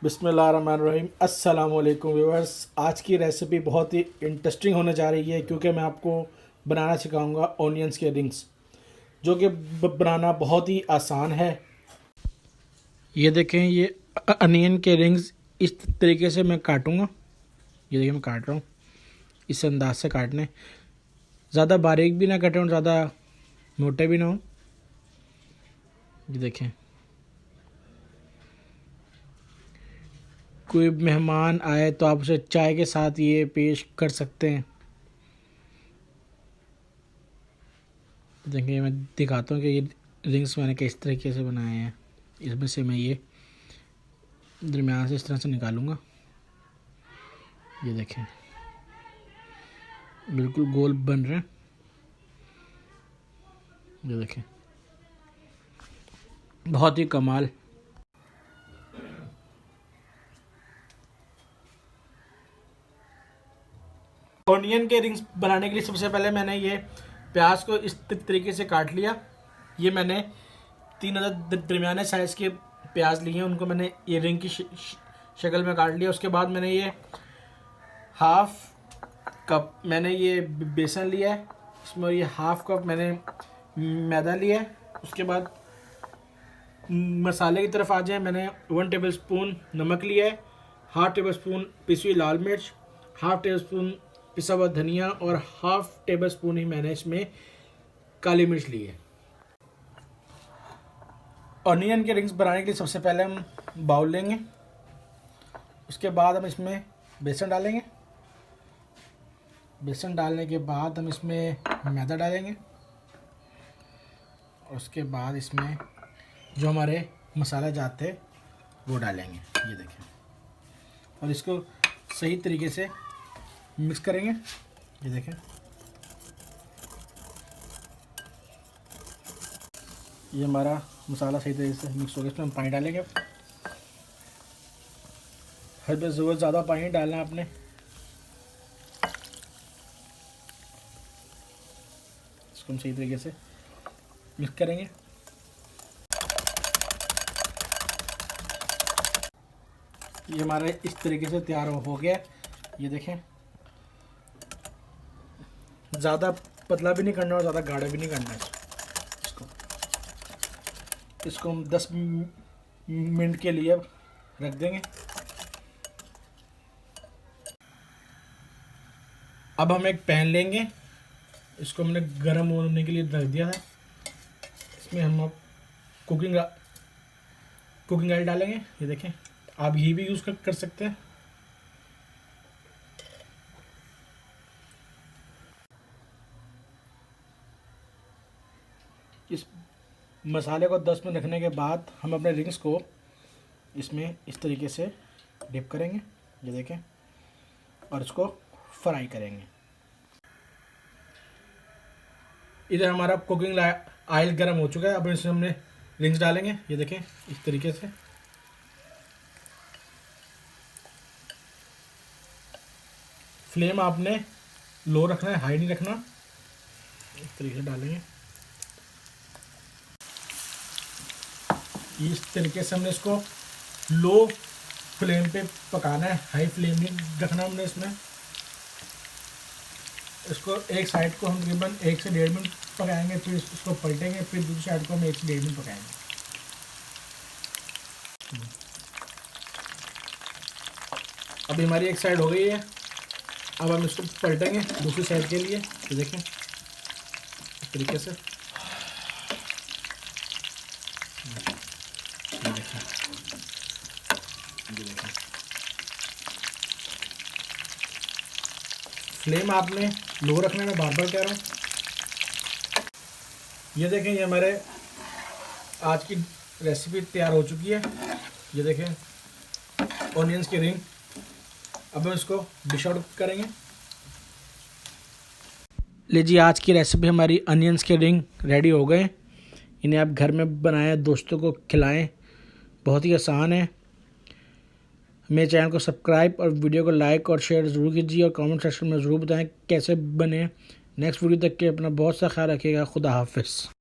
बिस्मिल्लाहिर्रहमानिर्रहीम। अस्सलाम वालेकुम व्यूअर्स। आज की रेसिपी बहुत ही इंटरेस्टिंग होने जा रही है क्योंकि मैं आपको बनाना सिखाऊंगा ऑनियंस के रिंग्स, जो कि बनाना बहुत ही आसान है। ये देखें, ये अनियन के रिंग्स इस तरीके से मैं काटूंगा। ये देखिए, मैं काट रहा हूँ। इस अंदाज से काटने, ज़्यादा बारीक भी ना कटें और ज़्यादा मोटे भी ना हो। ये देखें, कोई मेहमान आए तो आप उसे चाय के साथ ये पेश कर सकते हैं। देखिए, मैं दिखाता हूँ कि ये रिंग्स मैंने किस तरीके से बनाए हैं। इसमें से मैं ये दरमियान से इस तरह से निकालूंगा। ये देखें, बिल्कुल गोल बन रहे हैं। ये देखें, बहुत ही कमाल। ऑनियन के रिंग्स बनाने के लिए सबसे पहले मैंने ये प्याज को इस तरीके से काट लिया। ये मैंने 3 अदद दरमियाने साइज़ के प्याज लिए हैं, उनको मैंने ये रिंग की शक्ल में काट लिया। उसके बाद मैंने ये हाफ कप मैंने ये बेसन लिया है, इसमें ये हाफ कप मैंने मैदा लिया है। उसके बाद मसाले की तरफ आ जाए, मैंने 1 टेबलस्पून नमक लिया है, हाफ टेबल स्पून पिसी हुई लाल मिर्च, हाफ टेबल स्पून पिसा हुआ धनिया और हाफ टेबल स्पून ही मैंने इसमें काली मिर्च ली है। ऑनियन के रिंग्स बनाने के लिए सबसे पहले हम बाउल लेंगे। उसके बाद हम इसमें बेसन डालेंगे। बेसन डालने के बाद हम इसमें मैदा डालेंगे। उसके बाद इसमें जो हमारे मसाला जाते हैं वो डालेंगे। ये देखें, और इसको सही तरीके से मिक्स करेंगे। ये देखें, ये हमारा मसाला सही तरीके से मिक्स हो गया। इसमें हम पानी डालेंगे। हर पे ज़रूरत ज़्यादा पानी डालना है आपने। इसको हम सही तरीके से मिक्स करेंगे। ये हमारा इस तरीके से तैयार हो गया। ये देखें, ज़्यादा पतला भी नहीं करना और ज़्यादा गाढ़ा भी नहीं करना है। इसको हम 10 मिनट के लिए रख देंगे। अब हम एक पैन लेंगे, इसको हमने गर्म होने के लिए रख दिया है। इसमें हम अब कुकिंग ऑयल डालेंगे। ये देखें, आप घी भी यूज़ कर सकते हैं। इस मसाले को 10 मिनट रखने के बाद हम अपने रिंग्स को इसमें इस तरीके से डिप करेंगे। ये देखें, और इसको फ्राई करेंगे। इधर हमारा कुकिंग ऑयल गर्म हो चुका है। अब इसमें हमने रिंग्स डालेंगे। ये देखें, इस तरीके से। फ्लेम आपने लो रखना है, हाई नहीं रखना। इस तरीके से डालेंगे। इस तरीके से हमने इसको लो फ्लेम पे पकाना है, हाई फ्लेम नहीं रखना हमने इसमें। इसको एक साइड को हम तकरीबन 1 से 1.5 मिनट पकाएंगे, फिर इसको पलटेंगे, फिर दूसरी साइड को हम 1 से 1.5 मिनट पकाएंगे। अभी हमारी एक साइड हो गई है। अब हम इसको पलटेंगे दूसरी साइड के लिए। तो देखें, इस तरीके से। फ्लेम आपने लो रखने में बार बार कह रहा हूँ। ये देखें, ये हमारे आज की रेसिपी तैयार हो चुकी है। ये देखें, ऑनियंस की रिंग। अब हम इसको डिश आउट करेंगे। लीजिए, आज की रेसिपी हमारी अनियंस के रिंग रेडी हो गए। इन्हें आप घर में बनाएं, दोस्तों को खिलाएं। बहुत ही आसान है। मेरे चैनल को सब्सक्राइब और वीडियो को लाइक और शेयर ज़रूर कीजिए, और कमेंट सेक्शन में ज़रूर बताएं कैसे बने। नेक्स्ट वीडियो तक के अपना बहुत सा ख्याल रखिएगा। खुदा हाफिज़।